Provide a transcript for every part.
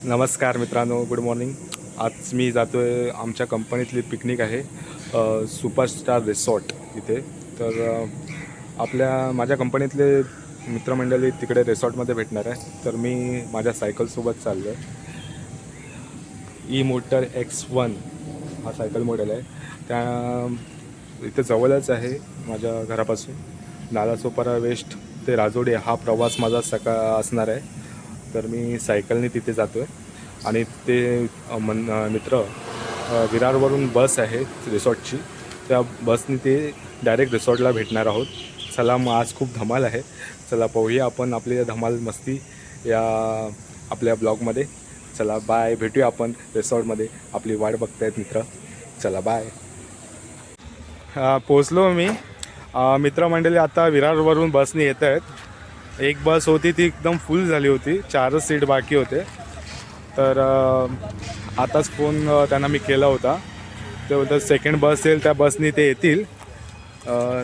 नमस्कार मित्रांनो, good morning. आज मी जातो आहे, आमच्या कंपनीतली पिकनिक आहे सुपरस्टार रिसॉर्ट इथे. तर माझ्या कंपनीतले मित्रमंडळी तिकडे रिसॉर्टमध्ये भेटणार आहे. तर मी माझ्या सायकलसोबत चाललो आहे. ई-मोटर X1 हा सायकल मॉडेल आहे. त्या इथे जवळच आहे माझ्या घरापासून. नालासोपारा वेस्ट ते राजोडे हा प्रवास माझा असणार आहे. तर मी सायकलने तिथे जातो आहे आणि ते मित्र विरारवरून बस आहे रिसॉर्टची, त्या बसने ते डायरेक्ट रिसॉर्टला भेटणार आहोत. चला मग आज खूप धमाल आहे. चला पाहूया आपण आपली धमाल मस्ती या आपल्या ब्लॉगमध्ये. चला बाय, भेटूया आपण रिसॉर्टमध्ये. आपली वाट बघतायत मित्र. चला बाय. पोचलो मी. मित्रमंडळी आता विरारवरून बसने येत आहेत. एक बस होती ती एकदम फुल झाली होती, 4च सीट बाकी होते. तर आताच फोन त्यांना मी केला होता. ते बोलतात सेकंड बस येईल, त्या बसनी ते येतील.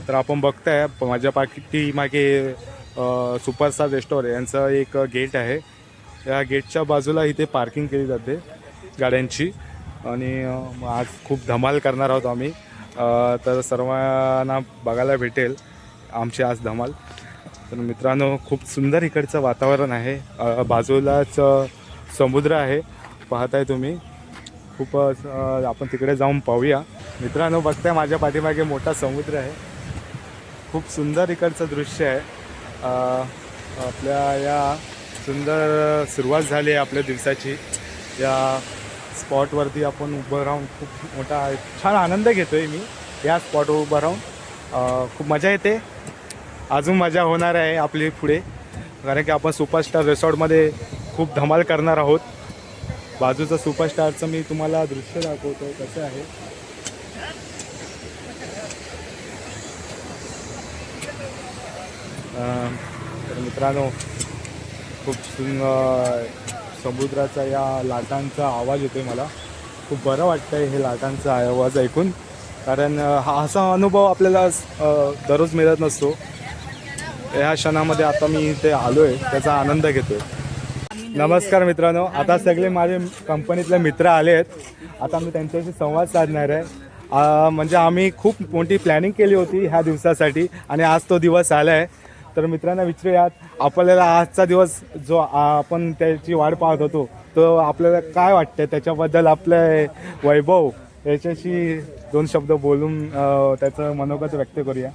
तर आपण बघताय माझ्या पाठीमागे सुपरस्टार रेस्टॉरंट यांचं एक गेट आहे. या गेटच्या बाजूला इथे पार्किंग केली जाते गाड्यांची. आणि आज खूप धमाल करणार आहोत आम्ही. तर सर्वांना बघायला भेटेल आमची आज धमाल. तर मित्रांनो, खूप सुंदर इकडचं वातावरण आहे. बाजूलाच समुद्र आहे, पाहताय तुम्ही. खूप आपण तिकडे जाऊन पाहूया. मित्रांनो, बघताय माझ्या पाठीमागे मोठा समुद्र आहे. खूप सुंदर इकडचं दृश्य आहे. आपल्या या सुंदर सुरुवात झाली आहे आपल्या दिवसाची. या स्पॉटवरती आपण उभं राहून खूप मोठा छान आनंद घेतो आहे मी या स्पॉटवर उभं राहून. खूप मजा येते. अजून मजा होणार आहे आपली पुढे, कारण की आपण सुपरस्टार रिसॉर्टमध्ये खूप धमाल करणार आहोत. बाजूचं सुपरस्टारचं मी तुम्हाला दृश्य दाखवतो कसं आहे. तर मित्रांनो, खूप समुद्राचा या लाटांचा आवाज येतोय. मला खूप बरं वाटतं आहे हे लाटांचा आवाज ऐकून, कारण हा असा अनुभव आपल्याला दररोज मिळत नसतो. ह्या क्षणामध्ये आता मी इथे आलो आहे, त्याचा आनंद घेतो आहे. नमस्कार मित्रांनो, आता सगळे माझे कंपनीतले मित्र आले आहेत. आता मी त्यांच्याशी संवाद साधणार आहे. म्हणजे आम्ही खूप मोठी प्लॅनिंग केली होती ह्या दिवसासाठी आणि आज तो दिवस आला आहे. तर मित्रांना विचारूयात, आपल्याला आजचा दिवस जो आपण त्याची वाट पाहत होतो, तो आपल्याला काय वाटतं त्याच्याबद्दल आपलं वैभव याच्याशी दोन शब्द बोलून त्याचं मनोगत व्यक्त करूया.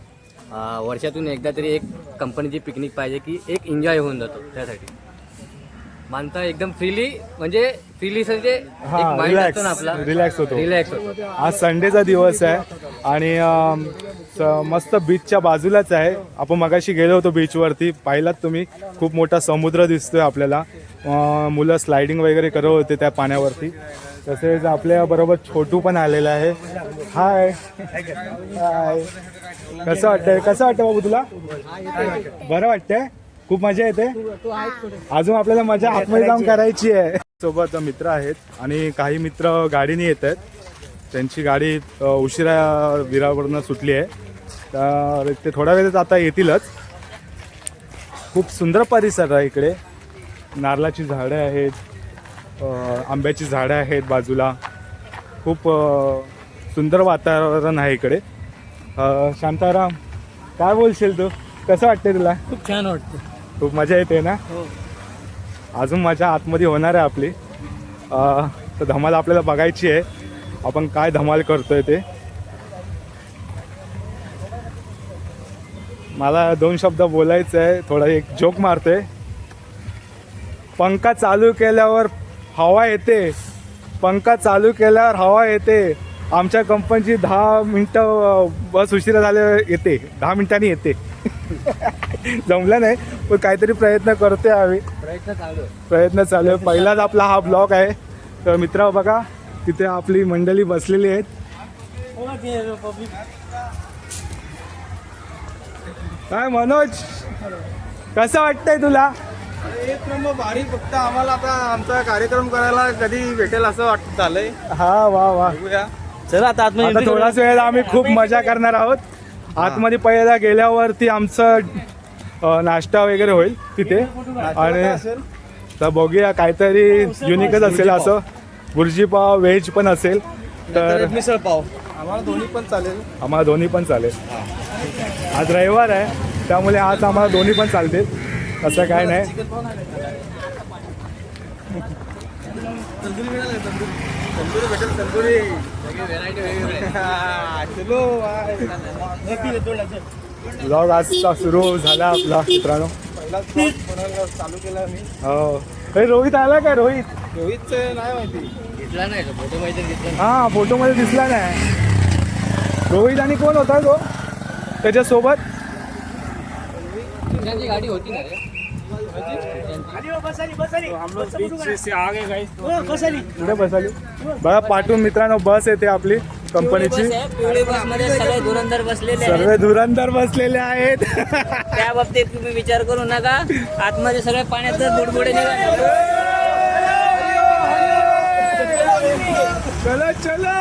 वर्षातून एकदा तरी एक कंपनीची पिकनिक पाहिजे की एक एन्जॉय होऊन जातो. त्यासाठी मानता एकदम फ्रीली म्हणजे रिलॅक्स होतो. आज संडेचा दिवस आहे आणि मस्त बीचच्या बाजूलाच आहे. आपण मगाशी गेलो होतो बीचवरती, पाहिलात तुम्ही. खूप मोठा समुद्र दिसतोय आपल्याला. मुलं स्लायडिंग वगैरे करत होते त्या पाण्यावरती. तसेच आपल्याबरोबर छोटू पण आलेला आहे. हाय हाय, कसं वाटतं बाबू तुला? बरं वाटतंय, खूप मजा येते. अजून आपल्याला मजा आतमध्ये जाऊन करायची आहे. सोबत मित्र आहेत आणि काही मित्र गाडीने येत आहेत. त्यांची गाडी उशिरा विरारवरून सुटली आहे, तर ते थोड्या वेळात आता येतीलच. खूप सुंदर परिसर आहे इकडे. नारळाची झाडं आहेत, आंब्याची झाडं आहेत बाजूला. खूप सुंदर वातावरण आहे इकडे. शांताराम, काय बोलशील तू? कसं वाटतंय तुला? खूप छान वाटतं. खूप मजा येते ना? हो. अजून मजा आतमध्ये होणार आहे आपली. तर धमाल आपल्याला बघायची आहे, आपण काय धमाल करतोय ते. मला दोन शब्द बोलायचं आहे. थोडा एक जोक मारतोय. पंखा चालू केल्यावर हवा येते, पंखा चालू केल्यावर हवा येते. आमच्या कंपनीची 10 मिनटं बस उशिरा झाल्यावर येते, 10 मिनिटांनी येते. जमलं नाही, पण काहीतरी प्रयत्न करतोय आम्ही. प्रयत्न चालू आहे. पहिलाच आपला हा ब्लॉग आहे. तर मित्र बघा, तिथे आपली मंडळी बसलेली आहेत. काय मनोज, कसं वाटतंय तुला? एक नंबर भारी. फक्त आम्हाला आता आमचा कार्यक्रम करायला कधी भेटेल असं वाटत चाललंय. हा वा वा. चला आता आतमध्ये थोडाच वेळ आम्ही खूप मजा करणार आहोत. आतमध्ये पहिला गेल्यावरती आमचं नाश्ता वगैरे होईल तिथे. आणि तर बघूया काहीतरी युनिकच असेल असं. बुर्जी पाव व्हेज पण असेल तर मिसळ पाव आम्हाला दोन्ही पण चालेल. आम्हाला दोन्ही पण चालेल. आज रविवार आहे त्यामुळे आज आम्हाला दोन्ही पण चालतील, असं काय नाही. तंदुरी मिळालं तंदुरी भेटेल तंदुरी. चलो ब्लॉग आजचा सुरू झाला आपला मित्रांनो. पहिलाच vlog बनवायला चालू केला मी. हो हे रोहित आला काय? रोहित रोहितचं नाही माहिती. दिसला नाही का फोटो माहिती दिसला हा फोटोमध्ये दिसला नाही. रोहित आणि कोण होता तो त्याच्यासोबत? त्यांची गाडी होती ना रे. कुठे बसाली? बघा पाठवून मित्रांनो बस येते आपली कंपनीची. पिवळी बस मध्ये सगळे धुरंधर बसलेले आहेत. सर्व धुरंधर बसलेले आहेत. त्या बाबतीत तुम्ही विचार करू नका. आतमध्ये सगळे पाण्यात बुडबुडे निघाले. चलो चलो.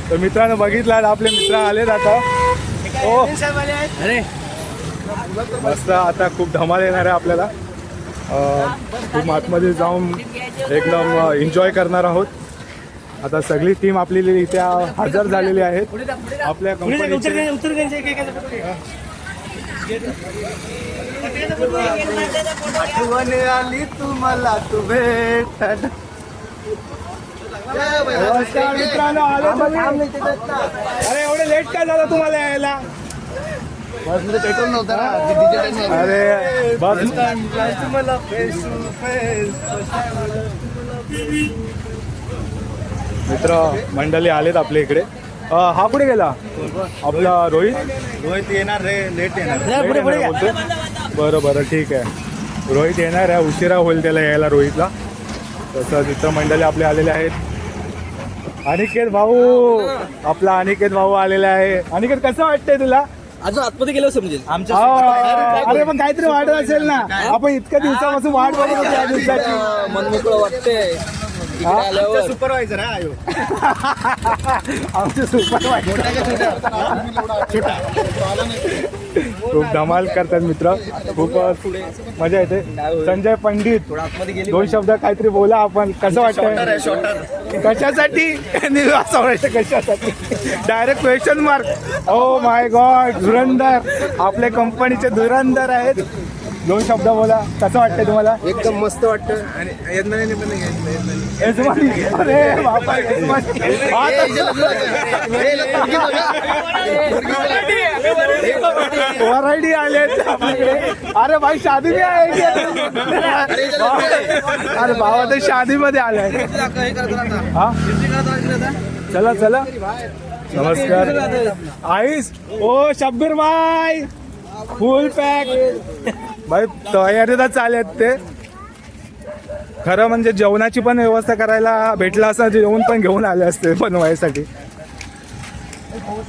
तर मित्रांनो बघितला आपले मित्र आलेत आता. ओ अरे मस्त आता खूप धमाल येणार आहे आपल्याला. खूप आतमध्ये जाऊन एकदम एन्जॉय करणार आहोत. आता सगळी टीम आपली इथे हजर झालेली आहेत आपल्या कंपनीचे. आठवण आली तुम्हाला तू भेट. नमस्कार मित्रांनो, आले तुम्ही? अरे एवढे लेट काय झालं तुम्हाला यायला? बसमध्ये पेट्रोल नव्हतं ना. अरे बस तुम्हाला फेस टू फेस. मित्र मंडळी आलेत आपल्या इकडे. हा कुठे गेला आपला रोहित? रोहित येणार रे, लेट येणार. लेट येणार बोलतोय? बरं बरं ठीक आहे. रोहित येणार आहे, उशिरा होईल त्याला यायला रोहितला. तसं मित्र मंडळी आपले आलेले आहेत. अनिकेत भाऊ, आपला अनिकेत भाऊ आलेला आहे. अनिकेत कसं वाटतंय तुला? अजून आतमध्ये गेलो समजेल. आमच्या अरे पण काहीतरी वाटत असेल ना, आपण इतक्या दिवसापासून वाट बघत होतो या दिवसाची. मनमोकळं वाटतंय हा? आल्यावर. सुपरवायझर आहे आयो. आमचे सुपरवायझर खूप धमाल करतात मित्र. खूप मजा येते. संजय पंडित, दोन शब्द काहीतरी बोला आपण. कसं वाटतंय? कशासाठी कशासाठी? Direct question mark. Oh my God, धुरंधर आपल्या कंपनीचे धुरंधर आहेत. दोन शब्द बोला. कसं वाटतंय तुम्हाला? एकदम मस्त वाटतं. आणि यजमानी पण यजमानी, अरे बापा यजमानी. व्हरायटी आले आपल्याकडे. अरे भाई शादी भी आहे क्या? अरे भावा ते शादी मध्ये आलाय. हा चला चला. नमस्कार आईस. ओ शब्बीर भाई फुल पॅक भाई. तयारीला चालेत ते. खरं म्हणजे जेवणाची पण व्यवस्था करायला भेटला असं जेवण पण घेऊन आले असते बनवायसाठी.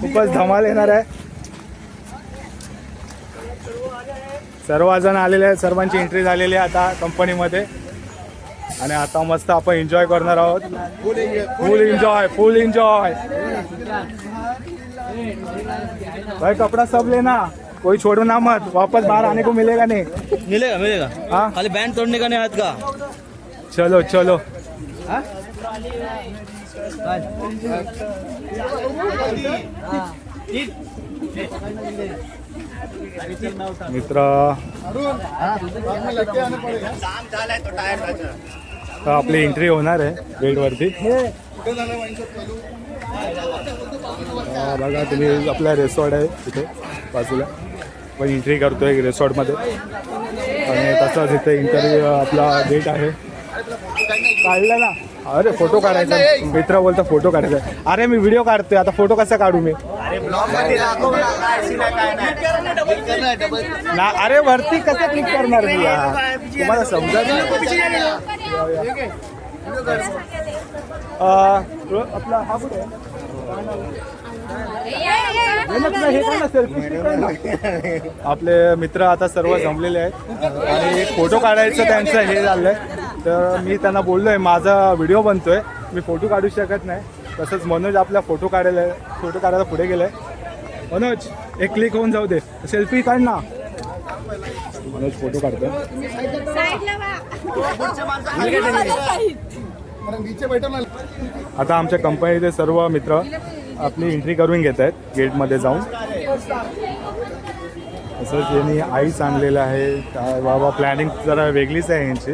खूपच धमाल येणार आहे. सर्वजण आलेले आहेत, सर्वांची एंट्री झालेली आहे आता कंपनीमध्ये. आणि आता मस्त आपण एन्जॉय करणार आहोत. फुल एन्जॉय, फुल एन्जॉय. भाई कपड़ा सब लेना, कोई छोड़ो ना मत. वापस बाहर आने को मिलेगा नहीं. मिलेगा मिलेगा. हाँ खाली बँड तोडणे का नाही हात का? चलो चलो. मित्र आपली एंट्री होणार आहे गेटवरती. बघा तुम्ही आपला रिसॉर्ट आहे तिथे बाजूला. पण एंट्री करतोय रिसॉर्टमध्ये. आणि तसंच इथे इंटरव्ह्यू आपला गेट आहे. काढला ना. अरे फोटो काढायचा. मित्र बोलतो फोटो काढायचा. अरे मी व्हिडिओ काढतोय आता, फोटो कसा काढू मी? ना अरे वरती कसं क्लिक करणार मी? तुम्हाला समजत नाही. आपला हा कुठे आहे? आपले मित्र आता सर्व जमलेले आहेत आणि एक फोटो काढायचं त्यांचं हे झालंय. तर मी त्यांना बोललोय माझा व्हिडिओ बनतोय, मी फोटो काढू शकत नाही. तसंच मनोज आपला फोटो काढायला पुढे गेलाय. मनोज एक क्लिक होऊन जाऊ दे, सेल्फी काढ ना. मनोज फोटो काढतो. आता आमच्या कंपनीचे सर्व मित्र आपली एंट्री करून घेत आहेत गेटमध्ये जाऊन. तसंच यांनी आईस आणलेलं आहे. काय बाबा प्लॅनिंग जरा वेगळीच आहे यांची.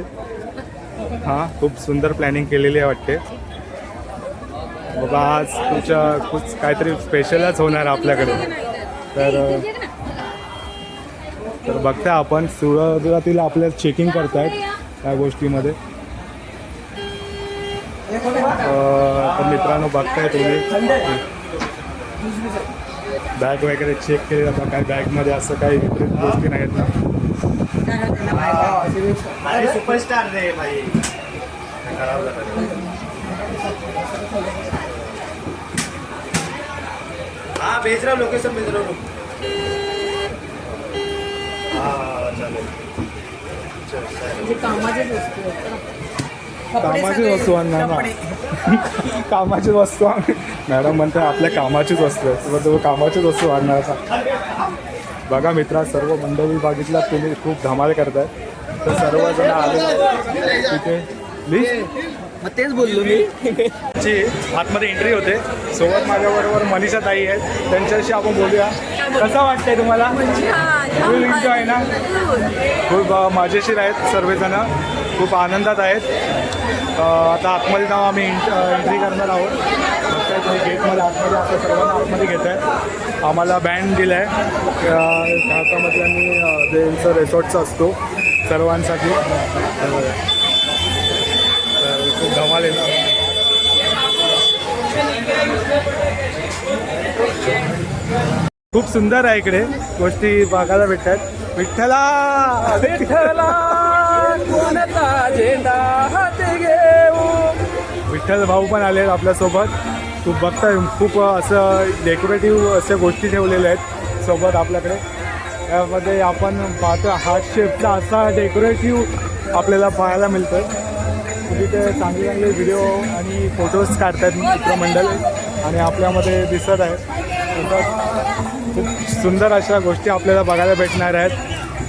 हां खूप सुंदर प्लॅनिंग केलेली आहे वाटते. बाबा आज कुछ काहीतरी स्पेशलच होणार आपल्याकडे. तर बघता आपण सुरुवातीला आपल्याला चेकिंग करतायत त्या गोष्टीमध्ये. तर मित्रांनो बघताय तुम्ही बॅग वगैरे चेक केले जातात. काय बॅगमध्ये असं काही विपरीत गोष्टी नाहीत ना. सुपरस्टार रे भाई. हाँ भेज रहा हूँ, लोकेशन भेज रहा हूँ. हाँ चालेल. कामाचीच वस्तू आणणार ना. कामाचीच वस्तू मॅडम म्हणते आपल्या कामाचीच वस्तू आहे. तर तुम्ही कामाचीच वस्तू आणणार का. बघा मित्रा सर्व मंडळी बघितला तुम्ही खूप धमाल करताय. तर सर्वजण आले तिथे प्लीज. मग तेच बोललो मी. ची आतमध्ये एंट्री होते. सोबत माझ्याबरोबर मनीषा ताई आहेत. त्यांच्याशी आपण बोलूया. कसं वाटतंय तुम्हाला. फुल एन्जॉय ना. खूप मजेशीर आहेत सर्वजण. खूप आनंदात आहेत. आता आतमध्ये जाऊन आम्ही एंट्री करणार आहोत. गेटमध्ये आतमध्ये आपल्या सर्वांना आतमध्ये घेत आहेत. आम्हाला बँड दिला आहे. हातामध्ये आम्ही त्यांचं रिसॉर्टचा असतो सर्वांसाठी. खूप धमाल आहे. खूप सुंदर आहे इकडे गोष्टी बघायला भेटतात. विठ्ठला विठ्ठल भाऊ पण आले आपल्यासोबत. खूप बघताय खूप असं डेकोरेटिव्ह अशा गोष्टी ठेवलेल्या आहेत सोबत आपल्याकडे. यामध्ये आपण पाहतो हार्ट शेपचा असा डेकोरेटिव्ह आपल्याला पाहायला मिळतोय. तिथे चांगले चांगले व्हिडिओ आणि फोटोज काढतात मित्रमंडळी आणि आपल्यामध्ये दिसत आहेत. खूप सुंदर अशा गोष्टी आपल्याला बघायला भेटणार आहेत.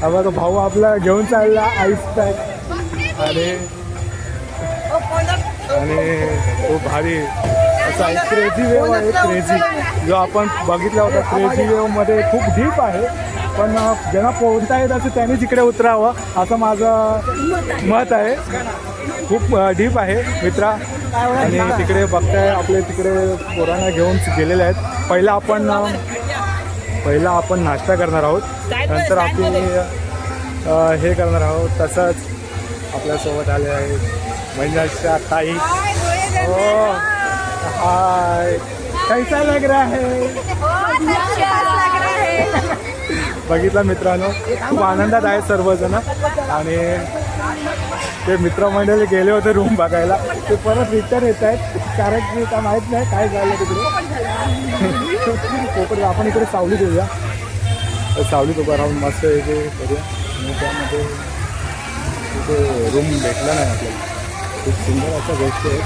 आता तो भाऊ आपला घेऊन चालला आईस पॅक आणि खूप भारी असा एक क्रेझी वेव आहे. क्रेझी जो आपण बघितला होता क्रेझी वेवमध्ये खूप डीप आहे. पण ज्यांना पोहता येत असं त्यांनीच इकडे उतरावं असं माझं मत आहे. खूप डीप आहे मित्रा. आणि तिकडे बघताय आपले तिकडे पोरांना घेऊन गेलेले आहेत. पहिला आपण नाश्ता करणार आहोत. नंतर आपली हे करणार आहोत. तसंच आपल्यासोबत आले आहेत मनीषा ताई. हो हाय कैसा लग रहा है. बघितलं मित्रांनो खूप आनंदात आहेत सर्वजण. आणि ते मित्रमंडळी गेले होते रूम बघायला. ते परत रिटर्न येत आहेत कारण की काय माहीत नाही काय झालं तिकडे. आपण इकडे सावली देऊया. सावलीत उभं राहून मस्त इथे करूया. आणि त्यामध्ये तिथे रूम भेटला नाही आपल्याला. खूप सुंदर अशा गोष्टी आहेत.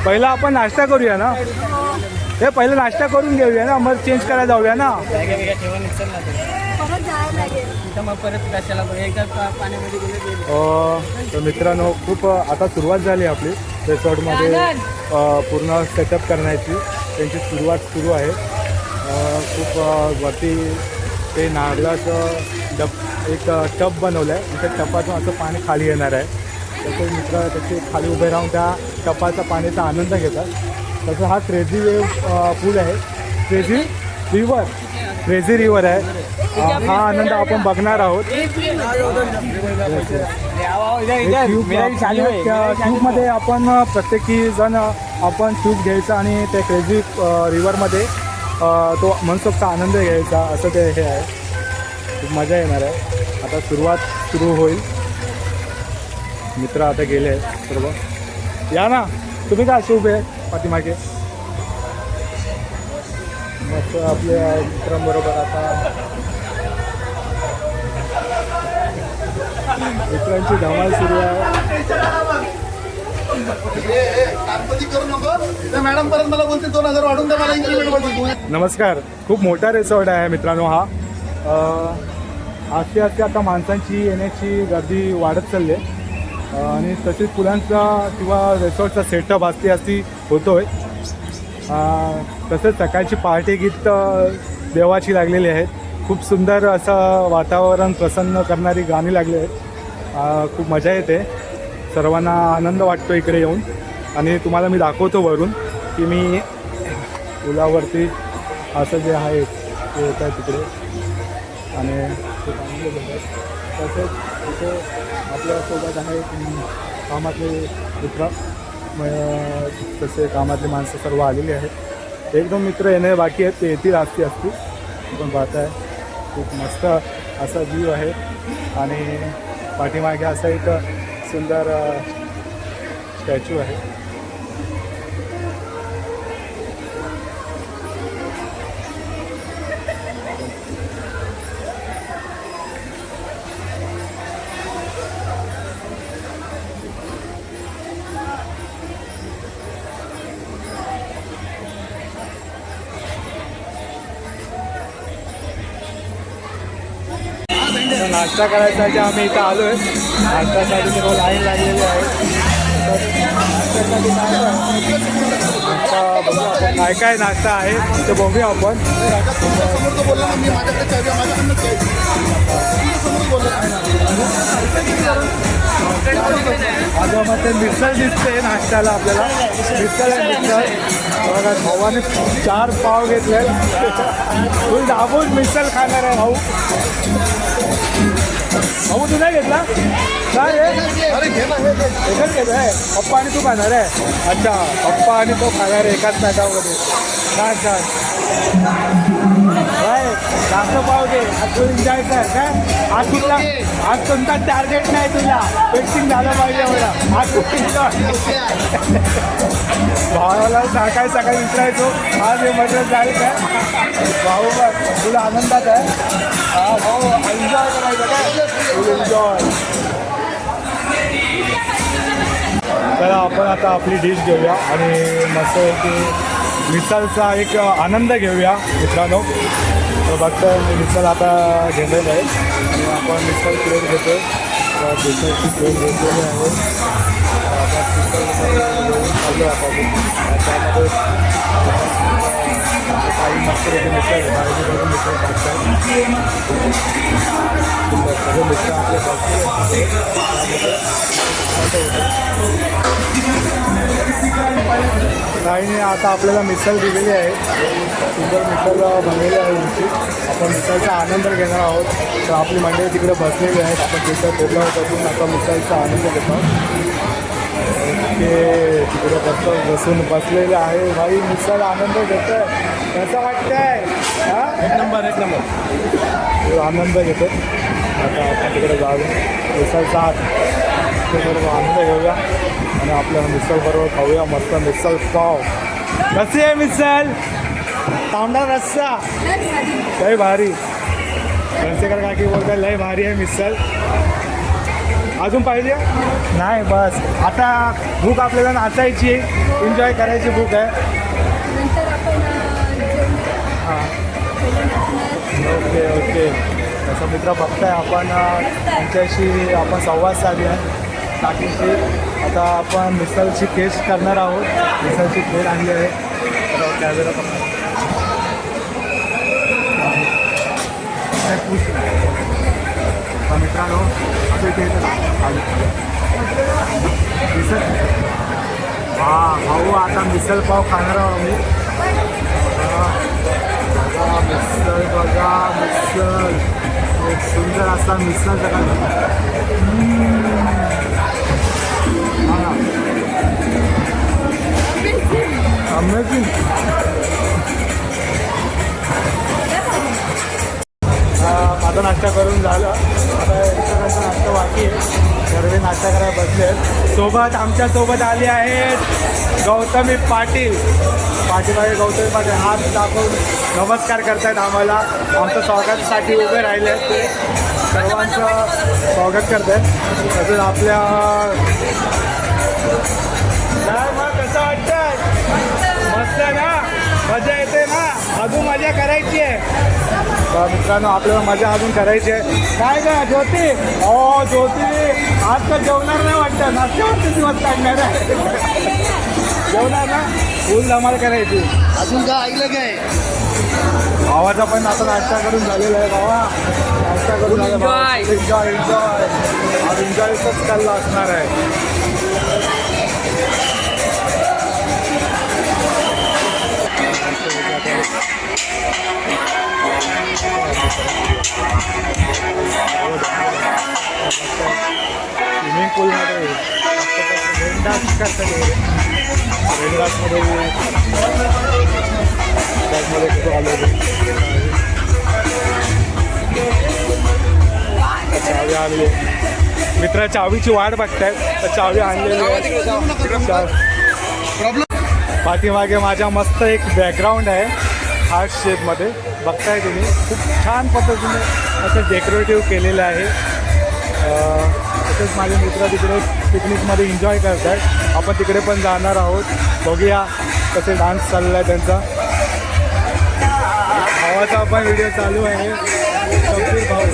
पहिला आपण नाश्ता करूया ना. हे पहिलं नाश्ता करून घेऊया ना मग चेंज करायला जाऊया ना. तर मित्रांनो खूप आता सुरुवात झाली आपली रिसॉर्टमध्ये पूर्ण सेटअप करण्याची. त्यांची सुरुवात सुरू आहे. खूप वरती ते नारळाचं एक टब बनवलं आहे. त्या टपातून असं पाणी खाली येणार आहे. तसे मित्र त्याचे खाली उभे राहून त्या टपाचा पाण्याचा आनंद घेतात. तसं हा क्रेझी वेव पूल आहे. क्रेझी रिव्हर आहे. हा आनंद आपण बघणार आहोत. ट्यूबमध्ये आपण प्रत्येकी जण आपण ट्यूब घ्यायचा आणि त्या क्रेझी रिव्हरमध्ये तो मनसोक्त आनंद घ्यायचा असं ते हे आहे. खूप मजा येणार आहे. आता सुरुवात सुरू होईल. मित्र आता गेले आहेत सर्व. या ना तुम्ही काय असे उभे पाठीमागे. मस्त आपल्या मित्रांबरोबर आता मित्रांची धमाल सुरू आहे. मॅडम परत मला बोलते 2000 वाढून द्या मला इन्क्रीमेंट बोलते. नमस्कार. खूप मोठा रिसॉर्ट आहे मित्रांनो हा. आजची आता माणसांची येण्याची गर्दी वाढत चालली आहे आणि तसेच फुलांचा किंवा रिसॉर्टचा सेटअप असती होतोय. तसेच सकाळची पार्टी गीत देवाची लागलेली आहेत. खूप सुंदर असं वातावरण प्रसन्न करणारी गाणी लागली आहेत. खूप मजा येते. सर्वांना आनंद वाटतो इकडे येऊन. आणि तुम्हाला मी दाखवतो वरून की मी पुलावरती असं जे आहे ते येत आहे तिकडे आणि ते चांगले बघत. तसेच तिथे आपल्यासोबत आहे कामातले मित्र, तसे कामातले माणसं सर्व आलेली आहेत. एकदम मित्र येणे बाकी आहेत, ते येतील असती पण पाहत आहे. खूप मस्त असा व्ह्यू आहे आणि पाठीमागे असा एक सुंदर स्टॅच्यू आहे. नाश्ता करायसाठी आम्ही इथं आलो आहे. नाश्त्यासाठी सर्व लाईन लागलेली आहे. नाश्त्यासाठी नाश्ता बघू आपण काय काय नाश्ता आहे ते बघूया आपण. समोर बोलला ना मी माझ्याकडे चावी माझ्याकडनं माझ्या मते मिसळ दिसते नाश्त्याला आपल्याला. मिसळ आहे मिसळ. बघा भावाने 4 पाव घेतले. तू दाबून मिसळ खाणार आहे भाऊ. भाऊ तू नाही घेतला काय रे? अरे घे ना एकच घेतो आहे. पप्पा आणि तू खाणार आहे. अच्छा पप्पा आणि तो खाणार आहे एकाच पॅटामध्ये. छान छान. काय जास्त पाव घे. आज तू एन्जॉय कर काय. आज तुला आज कोणता टार्गेट नाही तुला. पेक्सिंग झालं पाहिजे एवढं. आज खूप एन्जॉय. भावाला सकाळी विचारायचो आज हे मटेरियल जाईल काय. भाऊ बघ तुला आनंदात आहे. हा भाऊ एन्जॉय करायचं काय. फुल एन्जॉय. तर आपण आता आपली डिश घेऊया आणि मस्त की मिसळचा एक आनंद घेऊया मित्रांनो. तर बघता मी मिसळ आता घेतलेलं आहे आणि आपण मिसळ प्लेट घेतो. मिसळची प्लेट घेतलेली आहे. आता मिसळ चालू आता त्यामध्ये काही मस्तपैकी मिसळ भाजी मिसळ टाकतात. सगळे मिसळ आपले काही नाही. आता आपल्याला मिसळ दिलेली आहे. सुंदर मिसळ बनलेली आहे उंची. आपण मिसळचा आनंद घेणार आहोत. तर आपली मंडळी तिकडे बसलेली आहेत. आपण तिथं टेबलावर बसून आता मिसळचा आनंद घेतो. ते तिकडे बसून बसलेले आहे. भाई मिसळ आनंद घेतो आहे. कसं वाटतंय? हां एक नंबर आनंद घेतो. आता आपण तिकडे जाऊन मिसळचा आनंद घेऊया आणि आपल्या मिसळ बरोबर खाऊया. मस्त मिसळ पाव. कशी आहे मिसळ? तांबडा रस्सा लय भारी. घरचेकर काकी बोलतात लय भारी आहे मिसळ. अजून पाहिजे नाही. बस आता भूक आपल्याला नाचायची एन्जॉय करायची भूक आहे. हां ओके. तसं मित्र बघताय आपण त्यांच्याशी आपण संवाद साधूया काकीशी. आता आपण मिसळची टेस्ट करणार आहोत. मिसळची प्लेट आणली आहे. तर कॅमेरा मित्रांनो असं इथे मिसळ. हां भाऊ आता मिसळ पाव खाणार आहोत आम्ही. मिसळ बघा मिसळ. एक सुंदर असा मिसळ सगळा. अमेझिंग. माझा नाश्ता करून झालं. आता इतरांचा नाश्ता बाकी आहे. सर्व नाश्ता करायला बसले आहेत. सोबत आमच्यासोबत आले आहेत गौतमी पाटील. पाठीमागे गौतमी पाटील हात दाखवून नमस्कार करतायत आम्हाला. आमचं स्वागतासाठी उभे राहिले आहेत. ते सर्वांचं स्वागत करत आहेत. तसेच आपल्या काय मग कसं वाटतंय मस्त आहे ना मजा येते ना अजून मजा करायची आहे तर मित्रांनो आपल्याला मजा अजून करायची आहे. काय का ज्योती हो ज्योती आज तर जेवणार नाही वाटतं नाश्त्यावरती दिवस काढणार आहे जेवणार ना फुल धमाल करायची अजून का ऐकलं काय भावाचा पण आता नाश्ता करून झालेला आहे भावा. नाश्ता करून Enjoy. एन्जॉय एन्जॉय आज एन्जॉयच चालला असणार आहे. स्विमिंग पूलमध्ये रेन डान्स करतात. रेन डान्समध्ये त्यामध्ये कुठं आलं चावी आणली. मित्र चावीची वाट बघतायत तर चावी आणलेली आहे. पाठीमागे माझ्या मस्त एक बॅकग्राऊंड आहे हार्ट शेपमध्ये बघताय तुम्ही. खूप छान पद्धतीने असं डेकोरेटिव्ह केलेलं आहे. तसेच माझे मित्र तिकडे पिकनिकमध्ये एन्जॉय करत आहेत. आपण तिकडे पण जाणार आहोत. बघूया कसे डान्स चालला आहे त्यांचा. भावाचा पण व्हिडिओ चालू आहे. शब्बीर भाऊ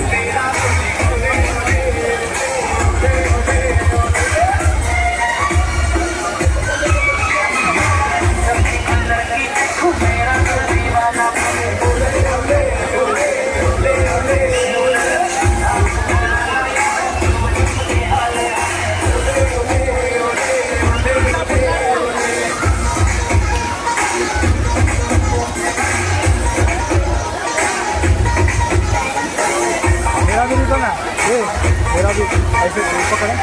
मेरा भी तो ना ये मेरा भी ऐसे पकड़ा.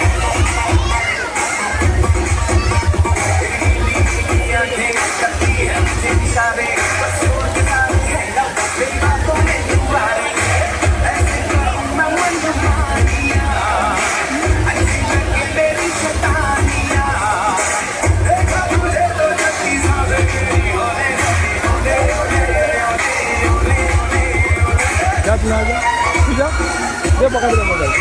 जा तुझा दे पकड़ दे मोबाईल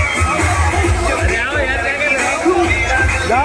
जा.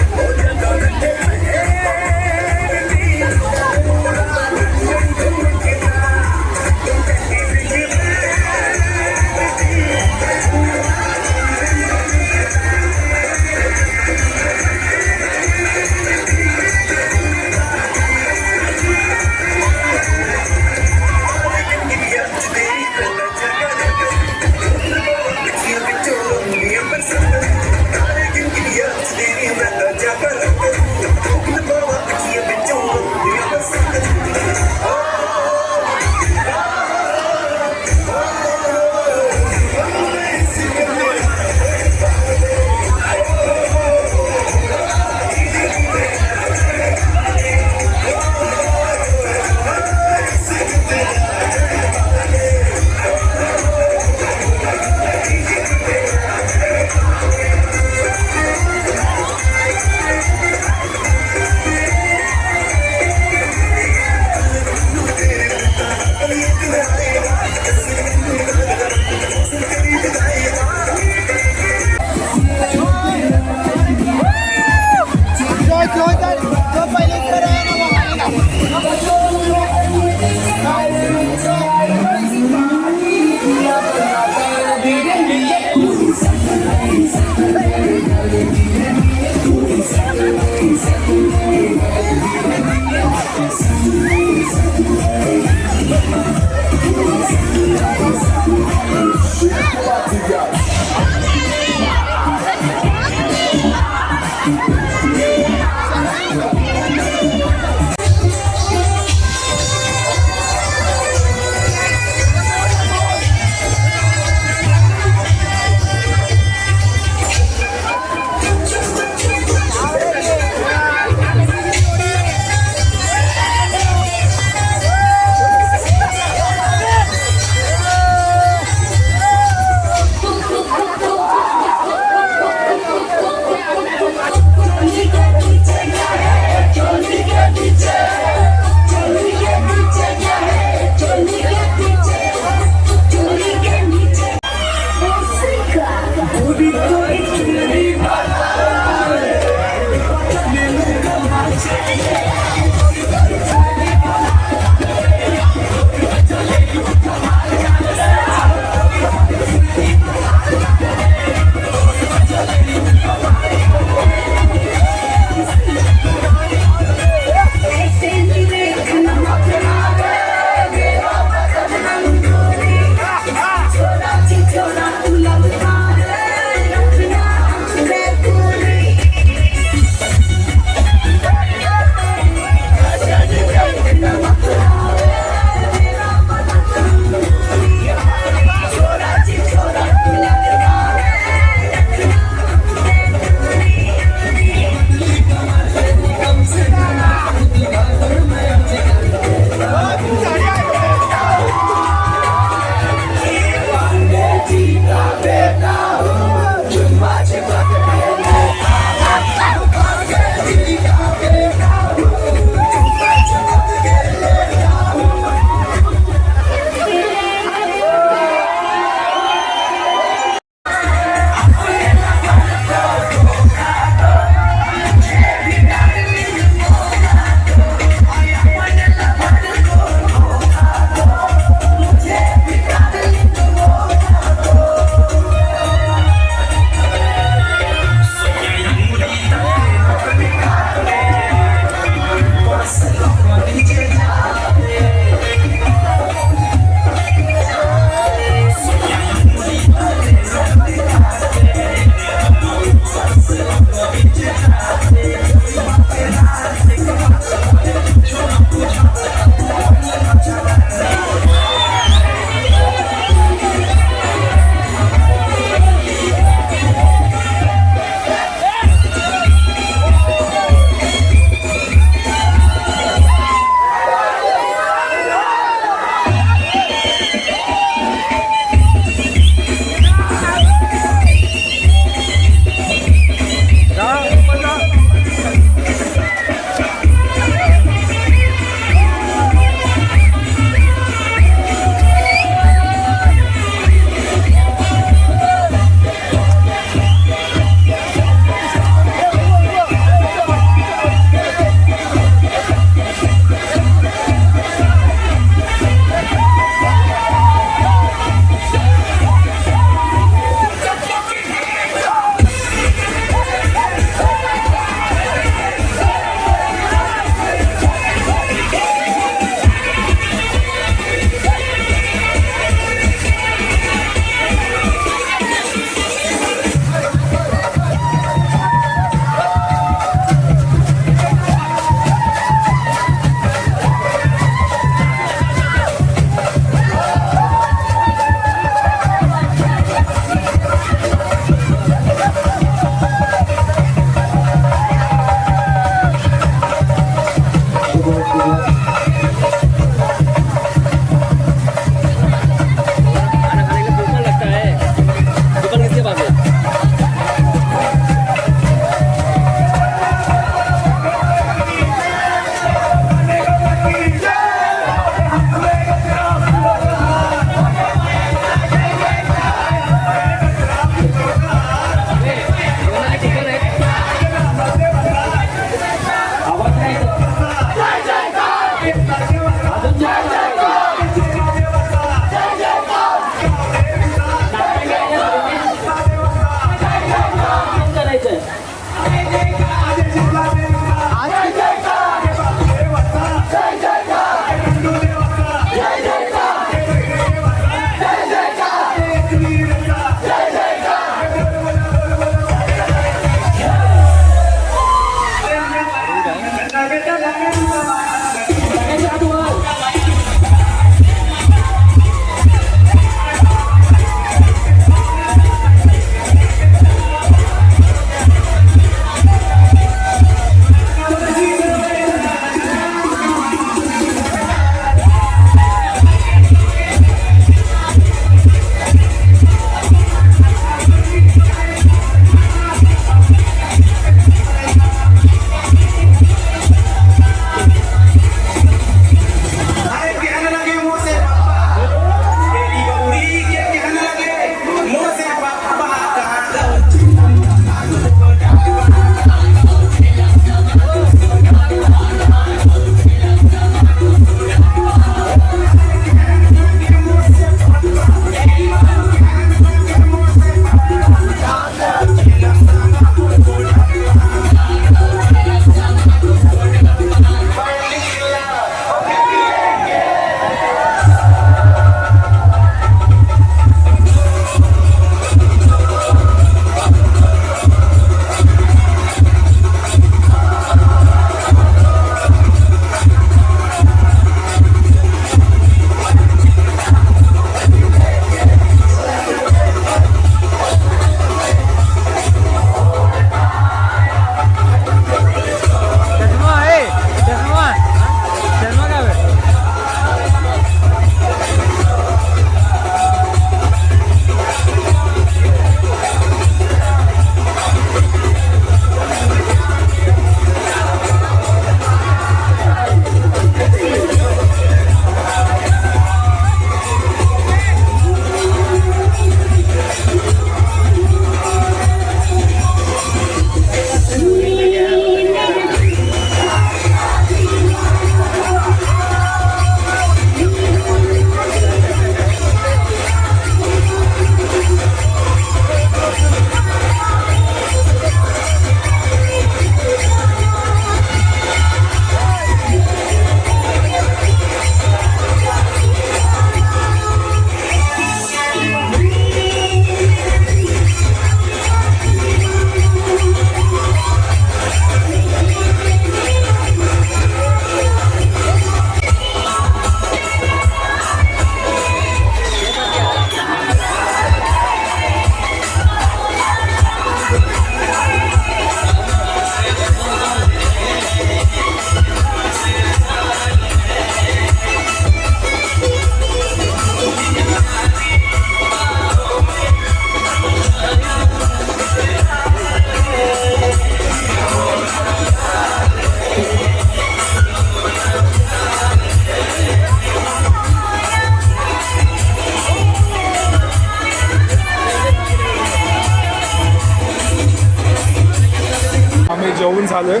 जेवून झालो आहे.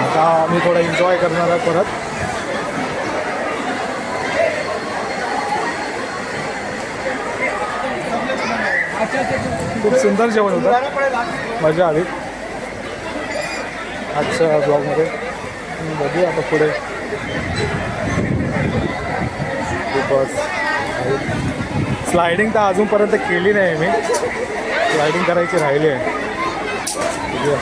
आता आम्ही थोडा एन्जॉय करणार आहोत परत. खूप सुंदर जेवण होतं, मजा आली आजच्या ब्लॉगमध्ये. बघूया आता पुढे. बस स्लायडिंग तर अजूनपर्यंत केली नाही मी, स्लायडिंग करायची राहिली आहे. बघूया.